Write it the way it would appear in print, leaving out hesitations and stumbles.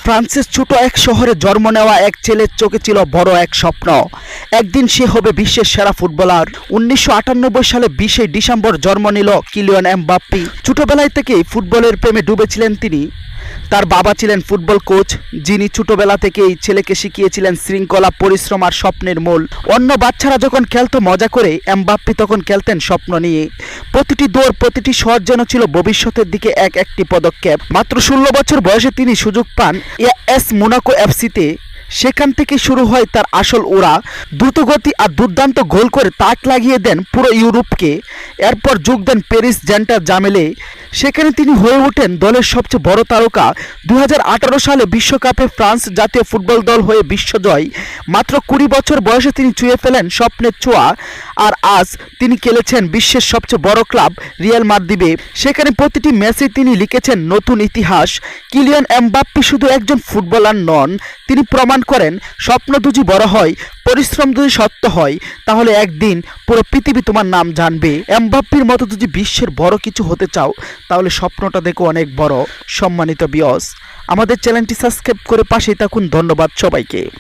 ফ্রান্সের ছোট এক শহরে জন্ম নেওয়া এক ছেলের চোখে ছিল বড় এক স্বপ্ন। একদিন সে হবে বিশ্বের সেরা ফুটবলার। 1998 সালে 20 ডিসেম্বর জন্ম নিল কিলিয়ান এমবাপ্পে। ছোটবেলায় থেকেই ফুটবলের প্রেমে ডুবেছিলেন তিনি। তার বাবা ছিলেন ফুটবল কোচ, যিনি ছোটবেলা থেকেই ছেলেকে শিখিয়েছিলেন শৃঙ্খলা, পরিশ্রম আর স্বপ্নের মূল। অন্য বাচ্চারা যখন খেলতো মজা করে, এমবাপ্পে তখন খেলতেন স্বপ্ন নিয়ে। প্রতিটি দৌড়, প্রতিটি শট যেন ছিল ভবিষ্যতের দিকে একটি পদক্ষেপ। মাত্র 16 বছর বয়সে তিনি সুযোগ পান এএস মোনাকো এফসিতে। সেখান থেকে শুরু হয় তার আসল ওড়া। দ্রুতগতি আর দুর্দান্ত গোল করে তাক লাগিয়ে দেন পুরো ইউরোপকে। এরপর যোগ দেন প্যারিস সেন্ট-জার্মেইনে। সেখানে তিনি হয়ে ওঠেন দলের সবচেয়ে বড় তারকা। 2018 সালে বিশ্বকাপে ফ্রান্স জাতীয় ফুটবল দল হয়ে বিশ্বজয়। মাত্র 20 বছর বয়সে তিনি ছুঁয়ে ফেলেন স্বপ্নের ছোঁয়া। আর আজ তিনি খেলেছেন বিশ্বের সবচেয়ে বড় ক্লাব রিয়াল মাদ্রিদে। সেখানে প্রতিটি ম্যাচে তিনি লিখেছেন নতুন ইতিহাস। কিলিয়ান এমবাপ্পে শুধু একজন ফুটবলার নন, তিনি প্রমাণ করেন স্বপ্ন যদি বড় হয়, পরিশ্রম যদি সত্য হয়, তাহলে একদিন পুরো পৃথিবী তোমার নাম জানবে। এমবাপ্পের মতো যদি বিশ্বের বড় কিছু হতে চাও, তাহলে স্বপ্নটা দেখো অনেক বড়। সম্মানিত ভিউয়ার্স, আমাদের চ্যানেলটি সাবস্ক্রাইব করে পাশেই থাকুন। ধন্যবাদ সবাইকে।